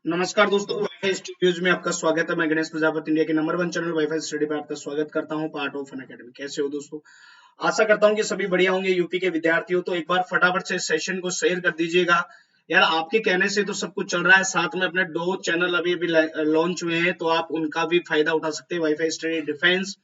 नमस्कार दोस्तों, wifi studios में आपका स्वागत है। मैं गणेश प्रजापति, इंडिया के नंबर 1 चैनल वाईफाई स्टडी पर आपका स्वागत करता हूं, पार्ट ऑफ अनअकैडमी। कैसे हो दोस्तों? आशा करता हूं कि सभी बढ़िया होंगे। यूपी के विद्यार्थी हो तो एक बार फटाफट से सेशन को शेयर कर दीजिएगा यार। आपके कहने से तो सब कुछ चल रहा है। साथ में अपने 2 चैनल अभी अभी लॉन्च हुए हैं, तो आप उनका भी फायदा उठा सकते हैं। वाईफाई स्टडी डिफेंस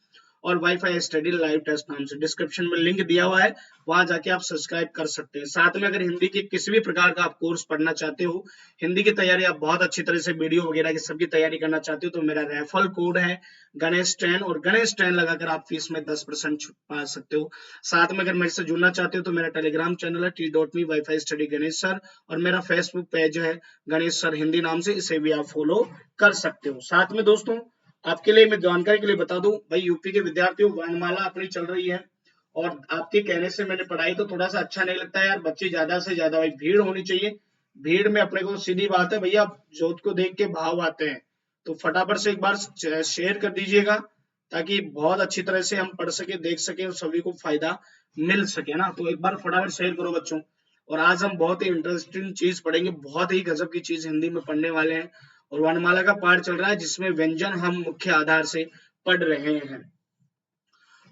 और वाईफाई स्टडी लाइव टेस्ट नाम से डिस्क्रिप्शन में लिंक दिया हुआ है, वहां जाके आप सब्सक्राइब कर सकते हैं। साथ में अगर हिंदी के किसी भी प्रकार का आप कोर्स पढ़ना चाहते हो, हिंदी की तैयारी आप बहुत अच्छी तरह से वीडियो वगैरह की सबकी तैयारी करना चाहते हो, तो मेरा रेफरल कोड है गणेश 10 और गणेश 10 लगाकर आप फीस में 10% छूट पा सकते हो। साथ में अगर मेरे से जुड़ना चाहते हो तो मेरा टेलीग्राम चैनल है t.me wifi study Ganesh sir, और मेरा फेसबुक पेज है गणेश सर हिंदी नाम से, इसे भी आप फॉलो कर सकते हो। साथ में दोस्तों आपके लिए मैं जानकारी के लिए बता दूं भाई, यूपी के विद्यार्थियों वर्णमाला अपनी चल रही है, और आपके कहने से मैंने पढ़ाई तो थोड़ा सा अच्छा नहीं लगता है यार। बच्चे ज्यादा से ज्यादा, भाई भीड़ होनी चाहिए। भीड़ में अपने को सीधी बात है भैया, जोत को देख के भाव आते हैं। तो फटाफट से एक बार शेयर कर दीजिएगा, ताकि बहुत अच्छी तरह से हम पढ़ सके, देख सके और सभी को फायदा मिल सके ना। तो एक बार फटाफट शेयर करो बच्चों। और आज हम बहुत ही इंटरेस्टिंग चीज पढ़ेंगे, बहुत ही गजब की चीज हिंदी में पढ़ने वाले हैं। और वर्णमाला का पाठ चल रहा है, जिसमें व्यंजन हम मुख्य आधार से पढ़ रहे हैं।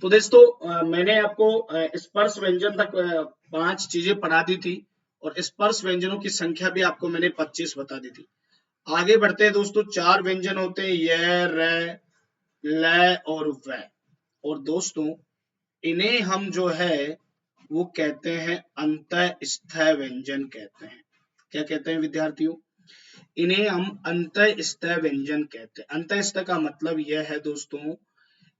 तो दोस्तों मैंने आपको स्पर्श व्यंजन तक 5 चीजें पढ़ा दी थी, और स्पर्श व्यंजनों की संख्या भी आपको मैंने 25 बता दी थी। आगे बढ़ते हैं दोस्तों। 4 व्यंजन होते हैं, य, र, ल और व। और दोस्तों इन्हें हम जो है वो कहते हैं अंतःस्थ व्यंजन कहते हैं। क्या कहते हैं विद्यार्थियों? इन्हें हम अंतःस्थ व्यंजन कहते हैं। अंतःस्थ का मतलब यह है दोस्तों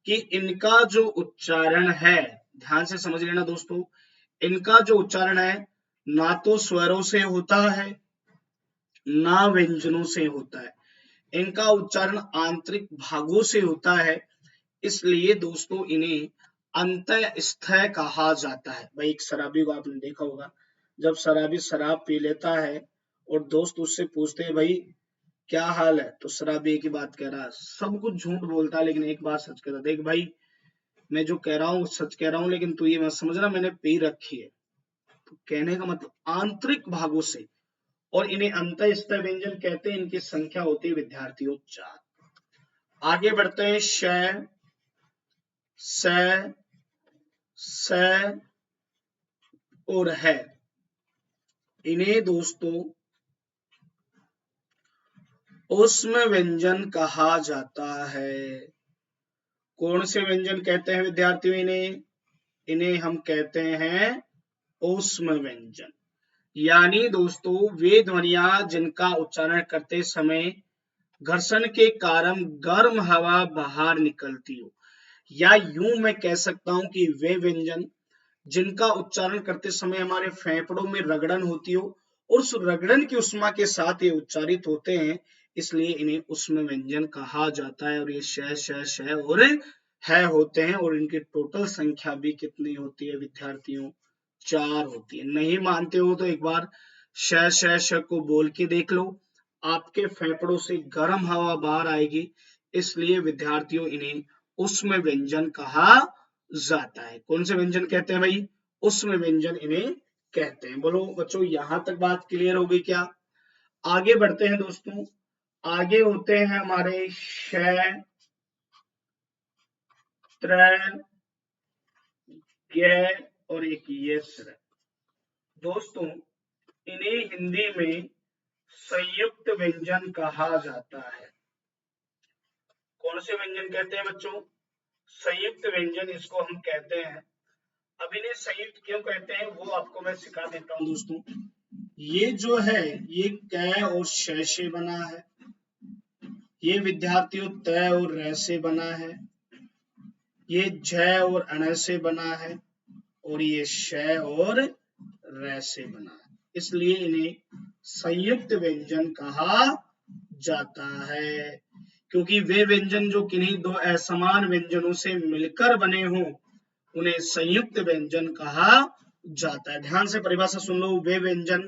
कि इनका जो उच्चारण है, ध्यान से समझ लेना दोस्तों, इनका जो उच्चारण है ना तो स्वरों से होता है ना व्यंजनों से होता है। इनका उच्चारण आंतरिक भागों से होता है, इसलिए दोस्तों इन्हें अंतःस्थ कहा जाता है। भाई एक शराबी को आपने देखा होगा, जब शराबी शराब पी लेता है और दोस्त उससे पूछते हैं भाई क्या हाल है, तो शराबी एक ही बात कह रहा है, सब कुछ झूठ बोलता है लेकिन एक बात सच कहता है, देख भाई मैं जो कह रहा हूँ सच कह रहा हूँ, लेकिन तू ये मत समझना मैंने पी रखी है। तो कहने का मतलब आंतरिक भागों से। और इन्हें अंतःस्थ व्यंजन कहते हैं। इनकी संख्या होती है विद्यार्थियों 4। आगे बढ़ते हैं। श, स, स और है। इन्हें दोस्तों ऊष्म व्यंजन कहा जाता है। कौन से व्यंजन कहते हैं विद्यार्थियों इन्हें? इन्हें हम कहते हैं ऊष्म व्यंजन। यानी दोस्तों वे ध्वनियां जिनका उच्चारण करते समय घर्षण के कारण गर्म हवा बाहर निकलती हो, या यूं मैं कह सकता हूं कि वे व्यंजन जिनका उच्चारण करते समय हमारे फेफड़ों में रगड़न होती हो, और उस रगड़न की उष्मा के साथ ये उच्चारित होते हैं, इसलिए इन्हें ऊष्म व्यंजन कहा जाता है। और ये श, श, श और है होते हैं। और इनकी टोटल संख्या भी कितनी होती है विद्यार्थियों? 4 होती है। नहीं मानते हो तो एक बार श, श, श को बोल के देख लो, आपके फेफड़ों से गर्म हवा बाहर आएगी, इसलिए विद्यार्थियों इन्हें ऊष्म व्यंजन कहा जाता है। कौन से व्यंजन कहते हैं भाई? ऊष्म व्यंजन इन्हें कहते हैं। बोलो बच्चों, यहां तक बात क्लियर हो गई क्या? आगे बढ़ते हैं दोस्तों। आगे होते हैं हमारे श, त्र, य और एक ये स्र। दोस्तों इन्हें हिंदी में संयुक्त व्यंजन कहा जाता है। कौन से व्यंजन कहते हैं बच्चों? संयुक्त व्यंजन इसको हम कहते हैं। अब इन्हें संयुक्त क्यों कहते हैं वो आपको मैं सिखा देता हूं दोस्तों। ये जो है ये क और श से बना है, ये विद्यार्थियों त और र से बना है, ये झ और अण से बना है, और ये श और र से बना है, इसलिए इन्हें संयुक्त व्यंजन कहा जाता है। क्योंकि वे व्यंजन जो किन्हीं 2 असमान व्यंजनों से मिलकर बने हों, उन्हें संयुक्त व्यंजन कहा जाता है। ध्यान से परिभाषा सुन लो। वे व्यंजन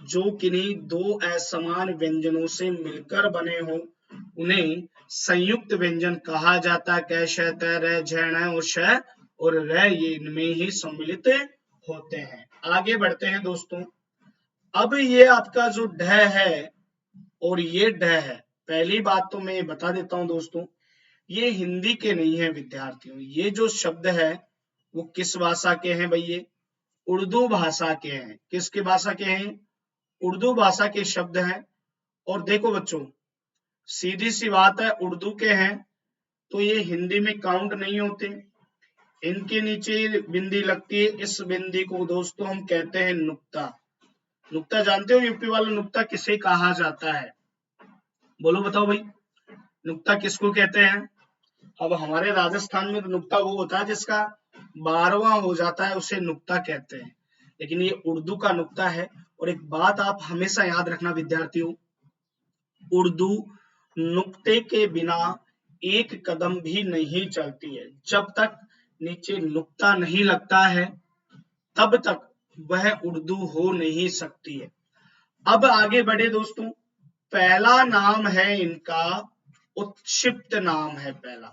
जो किन्हीं 2 असमान व्यंजनों से मिलकर बने हों, उन्हें संयुक्त व्यंजन कहा जाता है। क, श, त, र, झ, ण और श और र ये इनमें ही सम्मिलित होते हैं। आगे बढ़ते हैं दोस्तों। अब ये आपका जो ढ है और ये ढ है। पहली बात तो मैं बता देता हूं दोस्तों, ये हिंदी के नहीं है विद्यार्थियों। ये जो शब्द है वो किस भाषा के हैं भाई? ये उर्दू भाषा के हैं। किसकी भाषा के हैं? उर्दू भाषा के शब्द हैं। और देखो बच्चों, सीधी सी बात है, उर्दू के हैं तो ये हिंदी में काउंट नहीं होते। इनके नीचे बिंदी लगती है, इस बिंदी को दोस्तों हम कहते हैं नुक्ता। नुक्ता जानते हो यूपी वाला, नुक्ता किसे कहा जाता है? बोलो बताओ भाई, नुक्ता किसको कहते हैं? अब हमारे राजस्थान में तो नुक्ता वो होता है जिसका 12वां हो जाता है, उसे नुक्ता कहते हैं। लेकिन ये उर्दू का नुक्ता है। और एक बात आप हमेशा याद रखना विद्यार्थियों, उर्दू नुक्ते के बिना एक कदम भी नहीं चलती है। जब तक नीचे नुक्ता नहीं लगता है तब तक वह उर्दू हो नहीं सकती है। अब आगे बढ़े दोस्तों, पहला नाम है इनका उत्क्षिप्त नाम है। पहला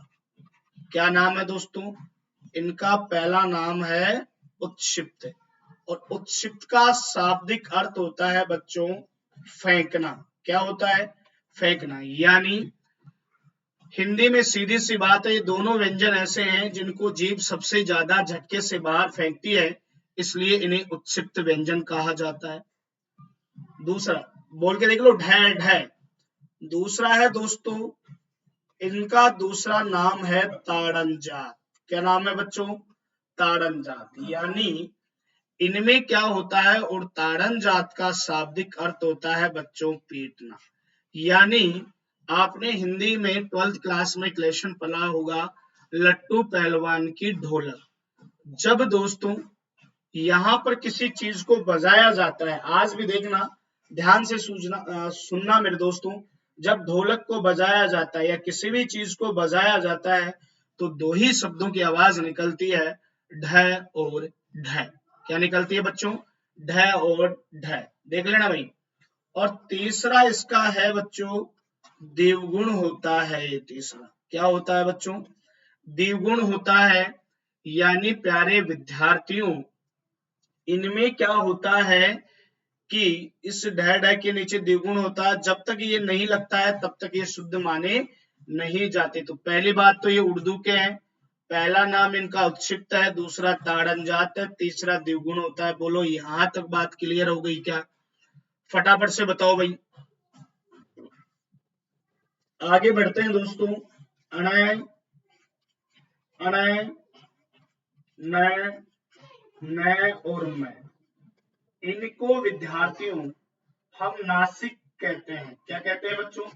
क्या नाम है दोस्तों? इनका पहला नाम है उत्क्षिप्त। और उत्क्षिप्त का शाब्दिक अर्थ होता है बच्चों फेंकना। क्या होता है? फेंकना। यानी हिंदी में सीधी सी बात है, ये दोनों व्यंजन ऐसे हैं जिनको जीभ सबसे ज्यादा झटके से बाहर फेंकती है, इसलिए इन्हें उत्क्षिप्त व्यंजन कहा जाता है। दूसरा बोल के देख लो, ढै ढै। दूसरा है दोस्तों, इनका दूसरा नाम है ताड़न जात। क्या नाम है बच्चों? ताड़न जात। यानी इनमें क्या होता है, और ताड़न जात का शाब्दिक अर्थ होता है बच्चों पीटना। यानी आपने हिंदी में 12th क्लास में क्लेशन पढ़ा होगा, लट्टू पहलवान की ढोलक। जब दोस्तों यहाँ पर किसी चीज को बजाया जाता है, आज भी देखना ध्यान से सुनना मेरे दोस्तों, जब ढोलक को बजाया जाता है या किसी भी चीज को बजाया जाता है तो दो ही शब्दों की आवाज निकलती है, ढ और ढ। क्या निकलती है बच्चों? ढ और ढ। देख लेना भाई। और तीसरा इसका है बच्चों देवगुण होता है। ये तीसरा क्या होता है बच्चों? देवगुण होता है। यानी प्यारे विद्यार्थियों, इनमें क्या होता है कि इस ढह ढह के नीचे द्विगुण होता है। जब तक ये नहीं लगता है तब तक ये शुद्ध माने नहीं जाते। तो पहली बात तो ये उर्दू के हैं, पहला नाम इनका उत्क्षिप्त है, दूसरा ताड़न जात है, तीसरा द्विगुण होता है। बोलो यहां तक बात क्लियर हो गई क्या? फटाफट से बताओ भाई। आगे बढ़ते हैं दोस्तों। अणय, अणय, नय, नय और मैं, इनको विद्यार्थियों हम नासिक कहते हैं। क्या कहते हैं बच्चों?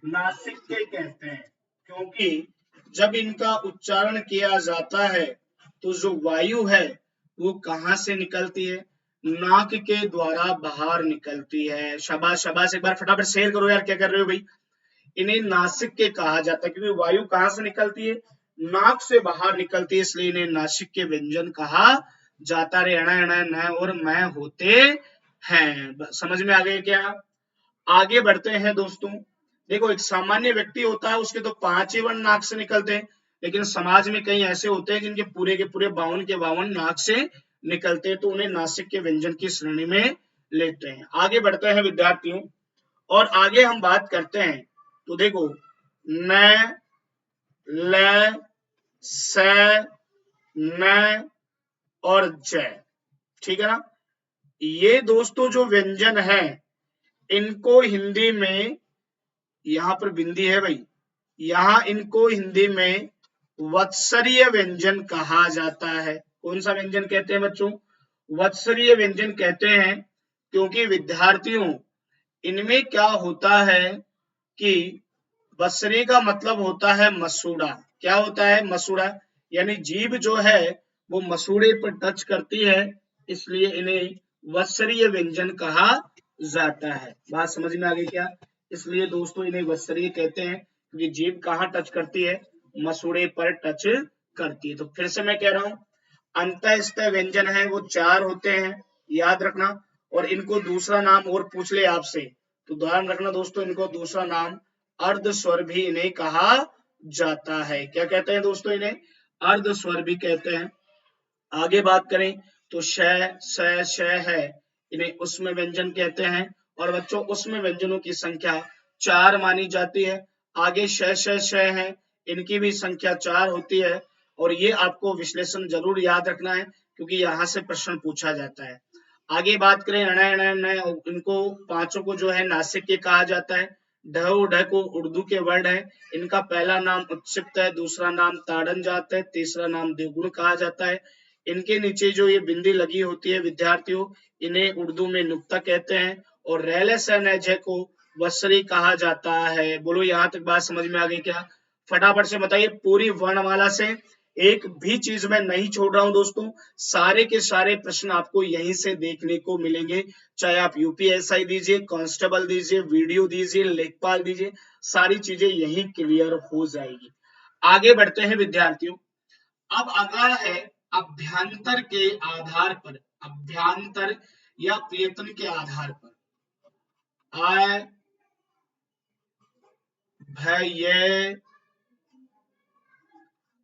नासिक के कहते हैं। क्योंकि जब इनका उच्चारण किया जाता है तो जो वायु है वो कहां से निकलती है? नाक के द्वारा बाहर निकलती है। शाबाश शाबाश, एक बार फटाफट शेयर करो यार, क्या कर रहे हो भाई। इन्हें नासिक के कहा जाता है क्योंकि वायु कहां से निकलती है? नाक से बाहर निकलती है, इसलिए इन्हें नासिक के व्यंजन कहा जाता। रे अण अण न और मैं होते हैं। समझ में आ गए क्या? आगे बढ़ते हैं दोस्तों। देखो एक सामान्य व्यक्ति होता है, उसके तो 5 ही वर्ण नाक से निकलते हैं, लेकिन समाज में कई ऐसे होते हैं जिनके पूरे के पूरे 52 के 52 नाक से निकलते हैं, तो उन्हें नासिक के व्यंजन की श्रेणी में लेते हैं। आगे बढ़ते हैं विद्यार्थियों, और आगे हम बात करते हैं तो देखो न, ल, स, न और जय। ठीक है ना? ये दोस्तों जो व्यंजन है इनको हिंदी में, यहां पर बिंदी है भाई, यहां इनको हिंदी में वत्सरीय व्यंजन कहा जाता है। कौन सा व्यंजन कहते हैं बच्चों? वत्सरीय व्यंजन कहते हैं। क्योंकि विद्यार्थियों इनमें क्या होता है कि वत्सरी का मतलब होता है मसूड़ा। क्या होता है? मसूड़ा। यानी जीभ जो है वो मसूड़े पर टच करती है, इसलिए इन्हें वत्सरीय व्यंजन कहा जाता है। बात समझ में आ गई क्या? इसलिए दोस्तों इन्हें वत्सरीय कहते हैं क्योंकि जीभ कहाँ टच करती है? मसूड़े पर टच करती है। तो फिर से मैं कह रहा हूं, अंतःस्थ व्यंजन है वो 4 होते हैं, याद रखना। और इनको दूसरा नाम और पूछ ले आपसे तो ध्यान रखना दोस्तों, इनको दूसरा नाम अर्ध स्वर भी इन्हें कहा जाता है। क्या कहते हैं दोस्तों? इन्हें अर्ध स्वर भी कहते हैं। आगे बात करें तो श, स, श है, इन्हें उसमें व्यंजन कहते हैं। और बच्चों उसमें व्यंजनों की संख्या 4 मानी जाती है। आगे श है, इनकी भी संख्या 4 होती है। और ये आपको विश्लेषण जरूर याद रखना है क्योंकि यहाँ से प्रश्न पूछा जाता है। आगे बात करें इनको पांचों को जो है नासिक कहा जाता है। ढ को उर्दू के वर्ड है। इनका पहला नाम उत्क्षिप्त है, दूसरा नाम ताड़न जात है, तीसरा नाम द्विगुण कहा जाता है। इनके नीचे जो ये बिंदी लगी होती है विद्यार्थियों, इन्हें उर्दू में नुक्ता कहते हैं। और रेले से नजह को वसरी कहा जाता है। बोलो यहाँ तक बात समझ में आ गई क्या? फटाफट से बताइए। पूरी वर्णमाला से एक भी चीज मैं नहीं छोड़ रहा हूं दोस्तों, सारे के सारे प्रश्न आपको यहीं से देखने को मिलेंगे। चाहे आप यूपीएसआई दीजिए, कांस्टेबल दीजिए, वीडियो दीजिए, लेखपाल दीजिए, सारी चीजें यहीं क्लियर हो जाएगी। आगे बढ़ते हैं विद्यार्थियों। अब अगला है अभ्यंतर के आधार पर, अभ्यंतर या प्रयत्न के आधार पर। आय भय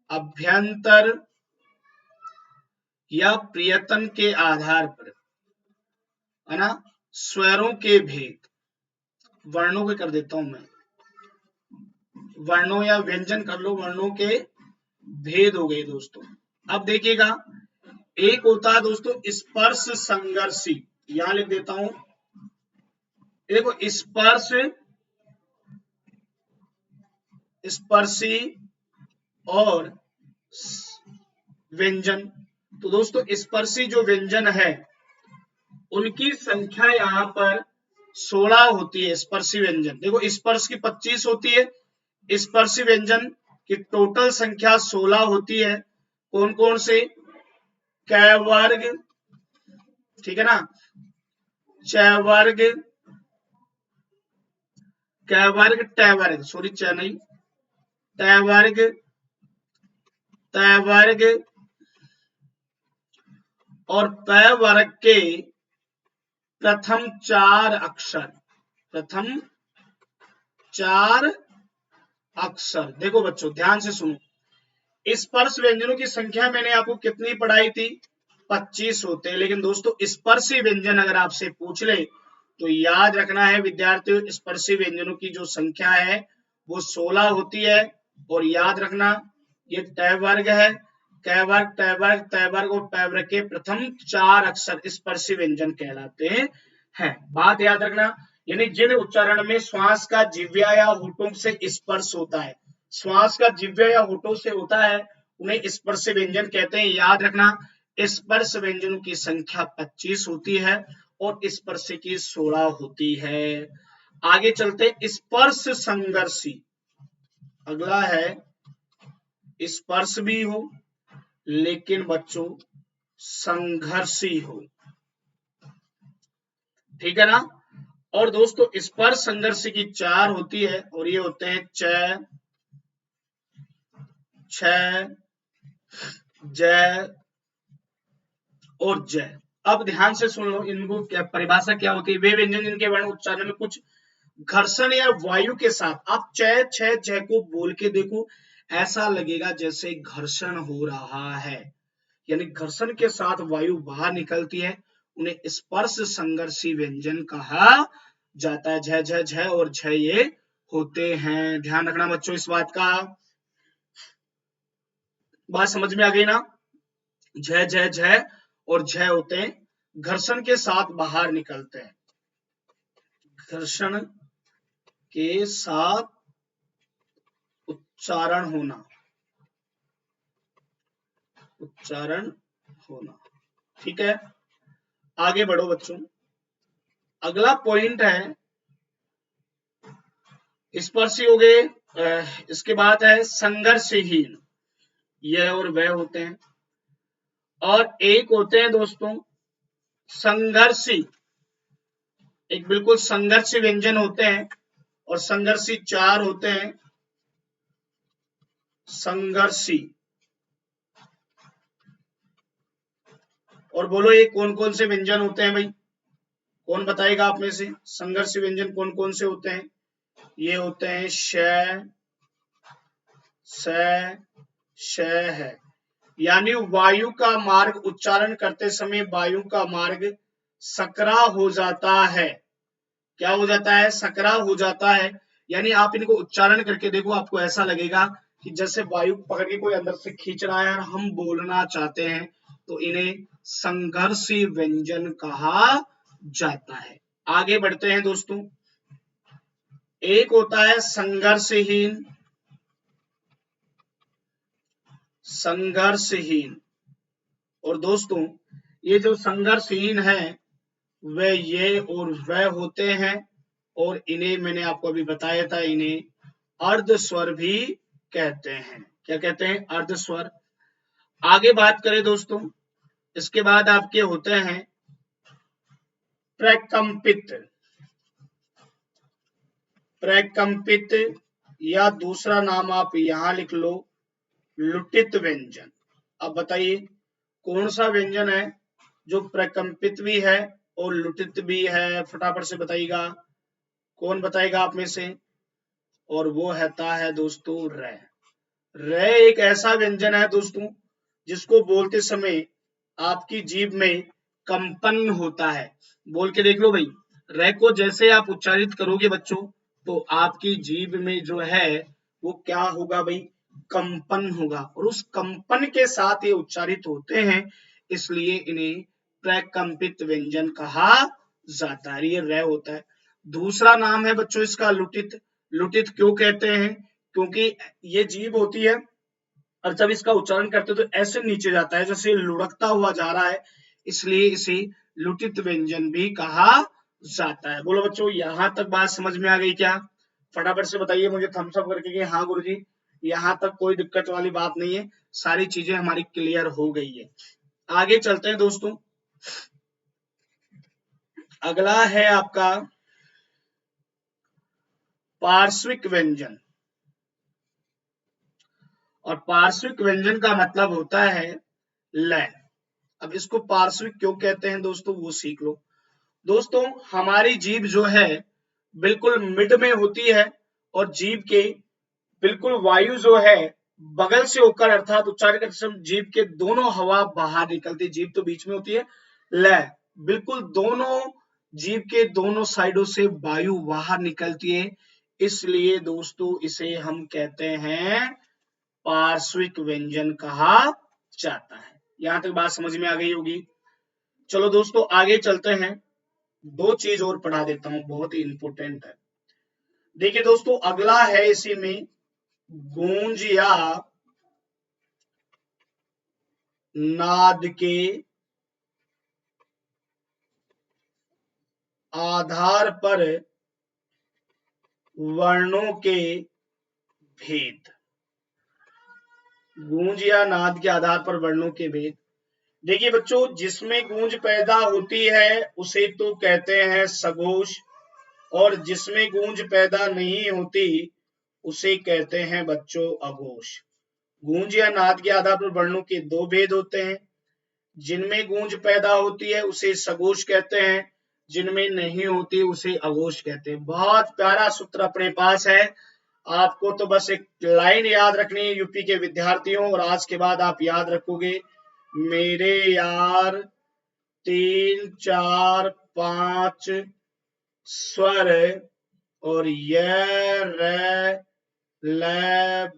अभ्यंतर या प्रयत्न के आधार पर, है ना, स्वरों के भेद, वर्णों के कर देता हूं मैं, वर्णों या व्यंजन कर लो, वर्णों के भेद हो गए दोस्तों। अब देखिएगा, एक होता है दोस्तों स्पर्श संघर्षी, यहां लिख देता हूं। देखो स्पर्श स्पर्शी और व्यंजन। तो दोस्तों स्पर्शी जो व्यंजन है उनकी संख्या यहाँ पर 16 होती है। स्पर्शी व्यंजन देखो, स्पर्श की 25 होती है, स्पर्शी व्यंजन की टोटल संख्या 16 होती है। कौन कौन से? क वर्ग, ठीक है ना, च वर्ग, क वर्ग, ट वर्ग, सॉरी च नहीं, ट वर्ग, त वर्ग और प वर्ग के प्रथम 4 अक्षर, प्रथम 4 अक्षर। देखो बच्चों ध्यान से सुनो, स्पर्श व्यंजनों की संख्या मैंने आपको कितनी पढ़ाई थी? 25 होते हैं। लेकिन दोस्तों स्पर्शी व्यंजन अगर आपसे पूछ ले तो याद रखना है विद्यार्थियों, स्पर्शी व्यंजनों की जो संख्या है वो 16 होती है। और याद रखना ये ट वर्ग है, क वर्ग, ट वर्ग, त वर्ग और प वर्ग के प्रथम 4 अक्षर स्पर्शी व्यंजन कहलाते हैं। बात याद रखना, यानी जिन उच्चारण में श्वास का जिह्वा या होठों से स्पर्श होता है, श्वास का जिह्वा या होठों से होता है, उन्हें स्पर्श व्यंजन कहते हैं। याद रखना स्पर्श व्यंजनों की संख्या 25 होती है और स्पर्श की 16 होती है। आगे चलते स्पर्श संघर्षी। अगला है स्पर्श भी हो लेकिन बच्चों संघर्षी हो, ठीक है ना। और दोस्तों स्पर्श संघर्ष की 4 होती है और ये होते हैं च, छ, ज और जय। अब ध्यान से सुन लो, इनको क्या परिभाषा क्या होती है? वे व्यंजन जिनके वर्ण उच्चारण में कुछ घर्षण या वायु के साथ, आप च, छ, ज को बोल के देखो, ऐसा लगेगा जैसे घर्षण हो रहा है, यानी घर्षण के साथ वायु बाहर निकलती है, उन्हें स्पर्श संघर्षी व्यंजन कहा जाता है। झ झ झ और झ ये होते हैं। ध्यान रखना बच्चों इस बात का। बात समझ में आ गई ना? झ झ झ और झ होते हैं, घर्षण के साथ बाहर निकलते हैं, घर्षण के साथ उच्चारण होना, उच्चारण होना, ठीक है। आगे बढ़ो बच्चों, अगला पॉइंट है स्पर्शी हो गए, इसके बाद है संघर्षहीन, यह और वह होते हैं। और एक होते हैं दोस्तों संघर्षी, एक बिल्कुल संघर्षी व्यंजन होते हैं। और संघर्षी 4 होते हैं, संघर्षी। और बोलो ये कौन कौन से व्यंजन होते हैं भाई? कौन बताएगा आप में से? संघर्षी व्यंजन कौन कौन से होते हैं? ये होते हैं श, स, श है, यानी वायु का मार्ग उच्चारण करते समय वायु का मार्ग सकरा हो जाता है। क्या हो जाता है? सकरा हो जाता है। यानी आप इनको उच्चारण करके देखो, आपको ऐसा लगेगा कि जैसे वायु पकड़ के कोई अंदर से खींच रहा है और हम बोलना चाहते हैं, तो इन्हें संघर्षी व्यंजन कहा जाता है। आगे बढ़ते हैं दोस्तों। एक होता है संघर्षहीन, संघर्षहीन। और दोस्तों ये जो संघर्षहीन है वह ये और वह होते हैं, और इन्हें मैंने आपको अभी बताया था, इन्हें अर्धस्वर भी कहते हैं। क्या कहते हैं? अर्धस्वर। आगे बात करें दोस्तों, इसके बाद आपके होते हैं प्रकंपित। प्रकंपित या दूसरा नाम आप यहां लिख लो, लुटित व्यंजन। अब बताइए कौन सा व्यंजन है जो प्रकंपित भी है और लुटित भी है? फटाफट से बताइएगा, कौन बताएगा आप में से? और वो है दोस्तों र। र एक ऐसा व्यंजन है दोस्तों जिसको बोलते समय आपकी जीभ में कंपन होता है। बोल के देख लो भाई, र को जैसे आप उच्चारित करोगे बच्चों, तो आपकी जीभ में जो है वो क्या होगा भाई? कंपन होगा, और उस कंपन के साथ ये उच्चारित होते हैं, इसलिए इन्हें प्रकंपित व्यंजन कहा जाता है। ये र होता है। दूसरा नाम है बच्चों इसका लुटित। लुटित क्यों कहते हैं? क्योंकि ये जीभ होती है और जब इसका उच्चारण करते हो तो ऐसे नीचे जाता है, जैसे लुढ़कता हुआ जा रहा है, इसलिए इसे लुटित व्यंजन भी कहा जाता है। बोलो बच्चों, यहां तक बात समझ में आ गई क्या? फटाफट से बताइए मुझे थम्स अप करके कि हाँ गुरुजी, यहां तक कोई दिक्कत वाली बात नहीं है, सारी चीजें हमारी क्लियर हो गई है। आगे चलते हैं दोस्तों। अगला है आपका पार्श्विक व्यंजन। और पार्श्विक व्यंजन का मतलब होता है लय। अब इसको पार्श्विक क्यों कहते हैं दोस्तों, वो सीख लो। दोस्तों हमारी जीभ जो है बिल्कुल मिड में होती है, और जीभ के बिल्कुल वायु जो है बगल से होकर, अर्थात उच्चारण करते समय जीभ के दोनों हवा बाहर निकलती है। जीभ तो बीच में होती है, लय बिल्कुल दोनों जीभ के दोनों साइडों से वायु बाहर निकलती है, इसलिए दोस्तों इसे हम कहते हैं पार्श्विक व्यंजन कहा जाता है। यहां तक बात समझ में आ गई होगी। चलो दोस्तों आगे चलते हैं, दो चीज और पढ़ा देता हूं, बहुत ही इंपॉर्टेंट है। देखिए दोस्तों अगला है इसी में गूंज या नाद के आधार पर वर्णों के भेद। गूंज या नाद के आधार पर वर्णों के भेद। देखिए बच्चों, जिसमें गूंज पैदा होती है उसे तो कहते हैं सघोष, और जिसमें गूंज पैदा नहीं होती उसे कहते हैं बच्चों अघोष। गूंज या नाद के आधार पर वर्णों के दो भेद होते हैं। जिनमें गूंज पैदा होती है उसे सघोष कहते हैं, जिनमें नहीं होती उसे अघोष कहते हैं। बहुत प्यारा सूत्र अपने पास है, आपको तो बस एक लाइन याद रखनी है यूपी के विद्यार्थियों, और आज के बाद आप याद रखोगे, मेरे यार 3 4 5 स्वर और य र ल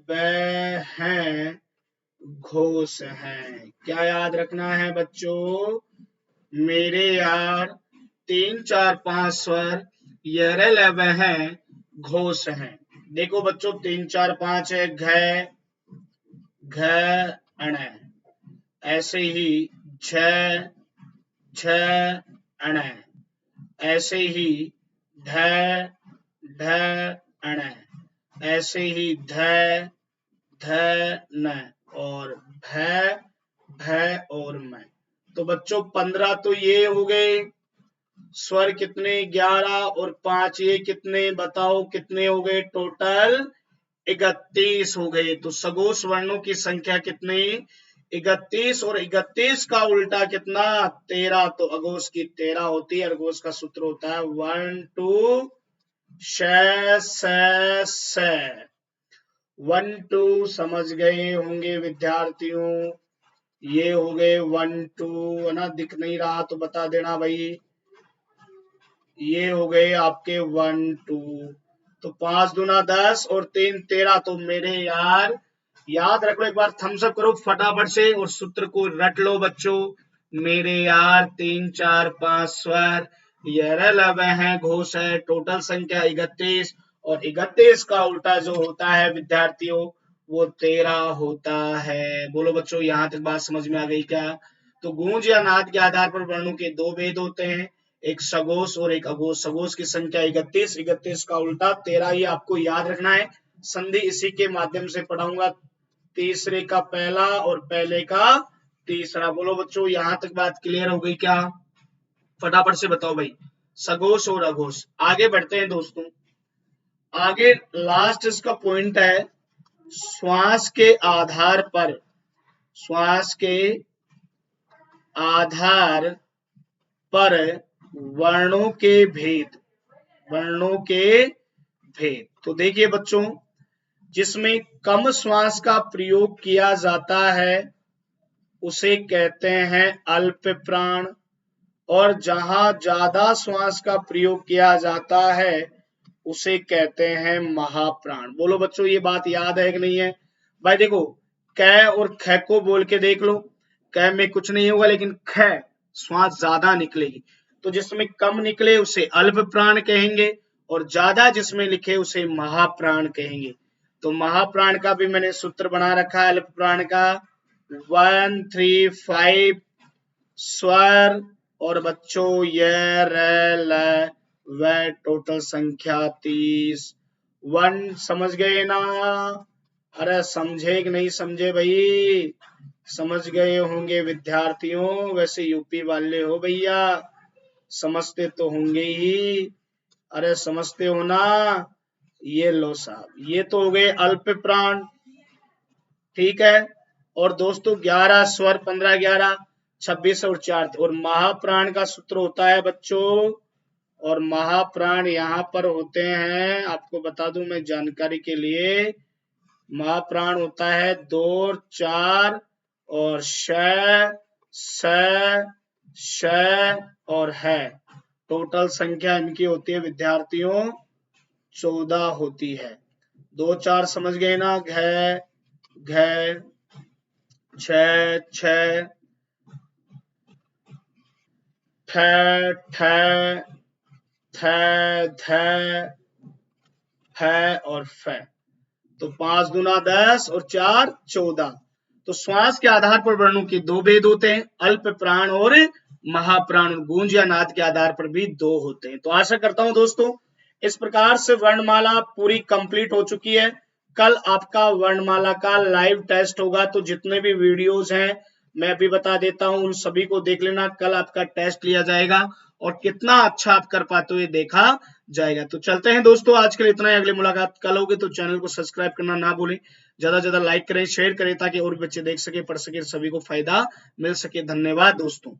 ब हैं घोष हैं। क्या याद रखना है बच्चों? मेरे यार 3 4 5 स्वर य र ल ब हैं घोष हैं। देखो बच्चों 3 4 5 है घ घ अण, ऐसे ही झ झ अण, ऐसे ही ढ ढ अण, ऐसे ही ध ध न, और भ भ और म। तो बच्चों 15 तो ये हो गए स्वर, कितने 11, और 5 ये कितने, बताओ कितने हो गए? टोटल 31 हो गए। तो सघोष वर्णों की संख्या कितनी? 31, और 31 का उल्टा कितना? 13। तो अघोष की 13 होती है। अघोष का सूत्र होता है 1 2 श 1 2 समझ गए होंगे विद्यार्थियों। ये हो गए 1 2, है ना? दिख नहीं रहा तो बता देना भाई। ये हो गए आपके 1 2, तो 5 दूना 10 और 3 13। तो मेरे यार याद रख लो, एक बार थम्स अप करो फटाफट से और सूत्र को रट लो बच्चों। मेरे यार 3 4 5 स्वर, यह लव है, घोष है, टोटल संख्या 31 और 31 का उल्टा जो होता है विद्यार्थियों वो 13 होता है। बोलो बच्चों, यहां तक बात समझ में आ गई क्या? तो गूंज या नाद के आधार पर वर्णों के दो भेद होते हैं, एक सगोश और एक अघोष। सगोश की संख्या 31, 31 का उल्टा 13, ये आपको याद रखना है। संधि इसी के माध्यम से पढ़ाऊंगा, तीसरे का पहला और पहले का तीसरा। बोलो बच्चों, यहां तक बात क्लियर हो गई क्या? फटाफट से बताओ भाई, सगोश और अघोष। आगे बढ़ते हैं दोस्तों, आगे लास्ट इसका पॉइंट है, श्वास के आधार पर, श्वास के आधार पर वर्णों के भेद, वर्णों के भेद। तो देखिए बच्चों, जिसमें कम श्वास का प्रयोग किया जाता है उसे कहते हैं अल्प प्राण, और जहां ज्यादा श्वास का प्रयोग किया जाता है उसे कहते हैं महाप्राण। बोलो बच्चों, ये बात याद है कि नहीं है? भाई देखो, क और ख को बोल के देख लो, क में कुछ नहीं होगा लेकिन ख श्वास ज्यादा निकलेगी। तो जिसमें कम निकले उसे अल्प प्राण कहेंगे और ज्यादा जिसमें लिखे उसे महाप्राण कहेंगे। तो महाप्राण का भी मैंने सूत्र बना रखा है, अल्प प्राण का 1 3 5 स्वर और बच्चों य र ल व टोटल संख्या 30। 1 समझ गए ना? अरे समझे कि नहीं समझे भाई? समझ गए होंगे विद्यार्थियों, वैसे यूपी वाले हो भैया, समझते तो होंगे ही। अरे समझते हो ना? ये लो साहब, ये तो हो गए अल्प प्राण, ठीक है। और दोस्तों 11 स्वर, 15 11 26 और 4, और महाप्राण का सूत्र होता है बच्चों, और महाप्राण यहाँ पर होते हैं, आपको बता दूं मैं जानकारी के लिए, महाप्राण होता है 2 4 और श और है। टोटल संख्या इनकी होती है विद्यार्थियों 14 होती है। 2 4 समझ गए ना? घ घ, छ छ, ठ ठ, थ ध, फ और फ। तो 5 दूना 10 और 4 14। तो श्वास के आधार पर वर्णों के दो भेद होते हैं, अल्प प्राण और महाप्राण। गूंज या नाद के आधार पर भी दो होते हैं। तो आशा करता हूं दोस्तों इस प्रकार से वर्णमाला पूरी कंप्लीट हो चुकी है। कल आपका वर्णमाला का लाइव टेस्ट होगा, तो जितने भी वीडियोस हैं मैं अभी बता देता हूं, उन सभी को देख लेना। कल आपका टेस्ट लिया जाएगा और कितना अच्छा आप कर पाते हो ये देखा जाएगा। तो चलते हैं दोस्तों, आज के लिए इतना ही। अगली मुलाकात कल होगी, तो चैनल को सब्सक्राइब करना ना भूलें, ज्यादा से ज्यादा लाइक करें, शेयर करें ताकि और भी बच्चे देख सके, पढ़ सके, सभी को फायदा मिल सके। धन्यवाद दोस्तों।